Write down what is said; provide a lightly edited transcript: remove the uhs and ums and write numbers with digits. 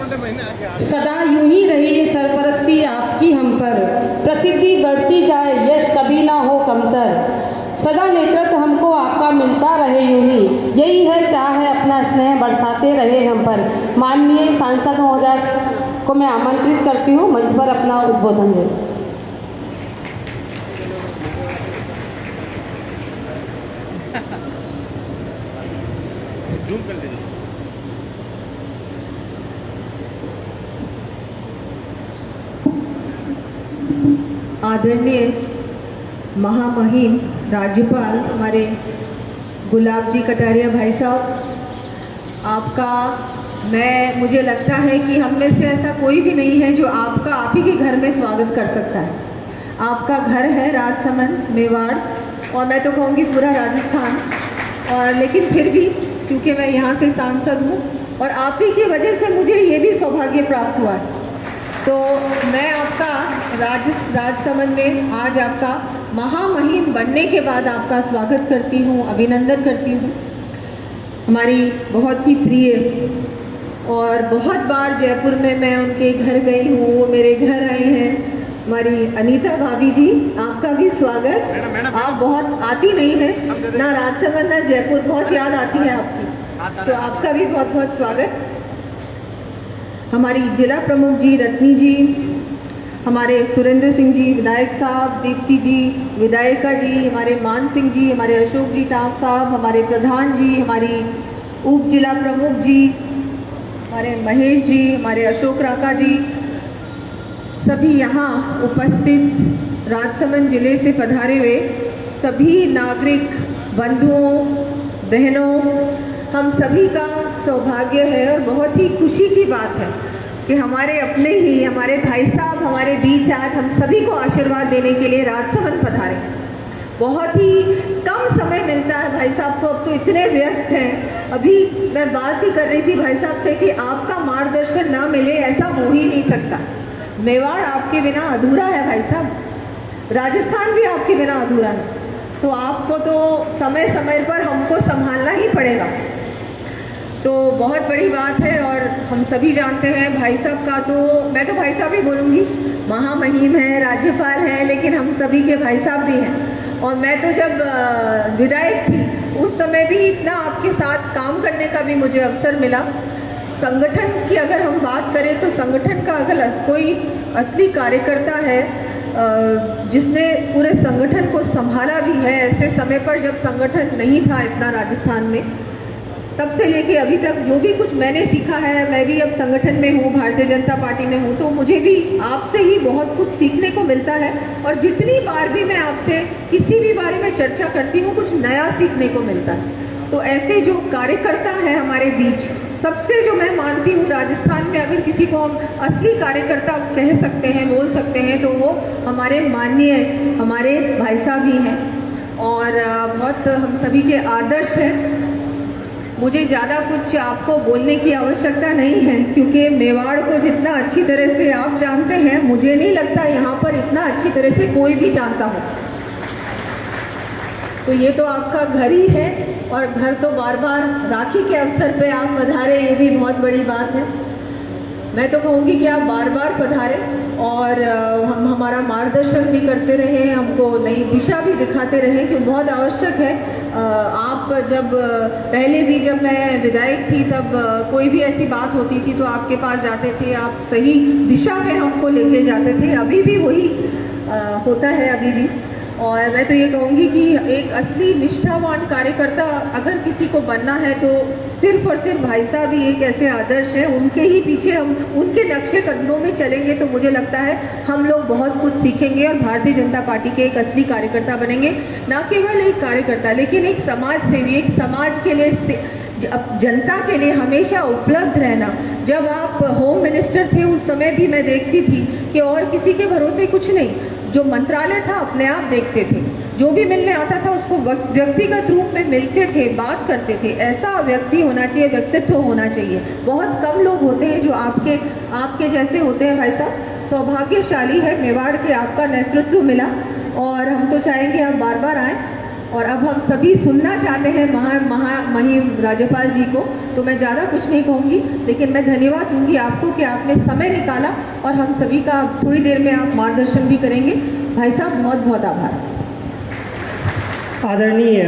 सदा यूं ही रही सरपरस्ती आपकी हम पर, प्रसिद्धि बढ़ती जाए यश कभी ना हो कमतर। सदा नेतृत्व हमको आपका मिलता रहे यूं ही, यही है चाह है अपना स्नेह बरसाते रहे हम पर। माननीय सांसद महोदय को मैं आमंत्रित करती हूँ मंच पर अपना उद्बोधन दें। आदरणीय महामहिम राज्यपाल हमारे गुलाब जी कटारिया भाई साहब, आपका मुझे लगता है कि हम में से ऐसा कोई भी नहीं है जो आपका आप ही के घर में स्वागत कर सकता है। आपका घर है राजसमंद मेवाड़, और मैं तो कहूँगी पूरा राजस्थान, और लेकिन फिर भी क्योंकि मैं यहाँ से सांसद हूँ और आप ही की वजह से मुझे ये भी सौभाग्य प्राप्त हुआ है, तो मैं आपका राजसमंद में आज आपका महामहिम बनने के बाद आपका स्वागत करती हूँ, अभिनंदन करती हूँ। हमारी बहुत ही प्रिय, और बहुत बार जयपुर में मैं उनके घर गई हूँ, वो मेरे घर आए हैं। हमारी अनीता भाभी जी, आपका भी स्वागत। आप बहुत आती नहीं है ना राजसमंद ना जयपुर, बहुत याद आती है आपकी, तो आपका भी बहुत बहुत स्वागत। हमारी जिला प्रमुख जी रत्नी जी, हमारे सुरेंद्र सिंह जी विधायक साहब, दीप्ति जी विधायिका जी, हमारे मान सिंह जी, हमारे अशोक जी टाप साहब, हमारे प्रधान जी, हमारी उप जिला प्रमुख जी, हमारे महेश जी, हमारे अशोक राका जी, सभी यहाँ उपस्थित राजसमंद जिले से पधारे हुए सभी नागरिक बंधुओं बहनों, हम सभी का सौभाग्य है और बहुत ही खुशी की बात है कि हमारे अपने ही हमारे भाई साहब हमारे बीच आज हम सभी को आशीर्वाद देने के लिए राजसमंद पधारे। बहुत ही कम समय मिलता है भाई साहब को, अब तो इतने व्यस्त हैं। अभी मैं बात ही कर रही थी भाई साहब से कि आपका मार्गदर्शन ना मिले ऐसा हो ही नहीं सकता। मेवाड़ आपके बिना अधूरा है भाई साहब, राजस्थान भी आपके बिना अधूरा है, तो आपको तो समय समय पर हमको संभालना ही पड़ेगा। तो बहुत बड़ी बात है, और हम सभी जानते हैं भाई साहब का, तो मैं तो भाई साहब ही बोलूँगी, महामहिम है, राज्यपाल है, लेकिन हम सभी के भाई साहब भी हैं। और मैं तो जब विधायक थी उस समय भी इतना आपके साथ काम करने का भी मुझे अवसर मिला। संगठन की अगर हम बात करें तो संगठन का अगर कोई असली कार्यकर्ता है जिसने पूरे संगठन को संभाला भी है ऐसे समय पर जब संगठन नहीं था इतना राजस्थान में, तब से लेके अभी तक जो भी कुछ मैंने सीखा है, मैं भी अब संगठन में हूँ, भारतीय जनता पार्टी में हूँ, तो मुझे भी आपसे ही बहुत कुछ सीखने को मिलता है। और जितनी बार भी मैं आपसे किसी भी बारे में चर्चा करती हूँ कुछ नया सीखने को मिलता है। तो ऐसे जो कार्यकर्ता है हमारे बीच, सबसे जो मैं मानती हूँ राजस्थान में अगर किसी को हम असली कार्यकर्ता कह सकते हैं, बोल सकते हैं, तो वो हमारे माननीय हमारे भाई साहब ही हैं, और बहुत हम सभी के आदर्श हैं। मुझे ज़्यादा कुछ आपको बोलने की आवश्यकता नहीं है, क्योंकि मेवाड़ को जितना अच्छी तरह से आप जानते हैं, मुझे नहीं लगता यहाँ पर इतना अच्छी तरह से कोई भी जानता हो। तो ये तो आपका घर ही है, और घर तो बार बार राखी के अवसर पे आप पधारे, ये भी बहुत बड़ी बात है। मैं तो कहूँगी कि आप बार बार पधारे और हम हमारा मार्गदर्शन भी करते रहे, हमको नई दिशा भी दिखाते रहे, क्योंकि बहुत आवश्यक है। आप जब पहले भी जब मैं विधायक थी तब कोई भी ऐसी बात होती थी तो आपके पास जाते थे, आप सही दिशा में हमको लेके जाते थे, अभी भी वही होता है अभी भी। और मैं तो ये कहूँगी कि एक असली निष्ठावान कार्यकर्ता अगर किसी को बनना है तो सिर्फ और सिर्फ भाई साहब ही एक ऐसे आदर्श हैं, उनके ही पीछे हम उनके नक्शे कदमों में चलेंगे तो मुझे लगता है हम लोग बहुत कुछ सीखेंगे और भारतीय जनता पार्टी के एक असली कार्यकर्ता बनेंगे। ना केवल एक कार्यकर्ता लेकिन एक समाज सेवी, एक समाज के लिए जनता के लिए हमेशा उपलब्ध रहना। जब आप होम मिनिस्टर थे उस समय भी मैं देखती थी कि और किसी के भरोसे कुछ नहीं, जो मंत्रालय था अपने आप देखते थे, जो भी मिलने आता था उसको व्यक्तिगत रूप में मिलते थे, बात करते थे। ऐसा व्यक्ति होना चाहिए, व्यक्तित्व होना चाहिए। बहुत कम लोग होते हैं जो आपके जैसे होते हैं भाई साहब। सौभाग्यशाली है मेवाड़ के आपका नेतृत्व मिला और हम तो चाहेंगे आप बार बार आएँ। और अब हम सभी सुनना चाहते हैं महिम राज्यपाल जी को। तो मैं ज़्यादा कुछ नहीं कहूँगी, लेकिन मैं धन्यवाद दूंगी आपको कि आपने समय निकाला और हम सभी का थोड़ी देर में आप मार्गदर्शन भी करेंगे। भाई साहब बहुत बहुत आभार। आदरणीय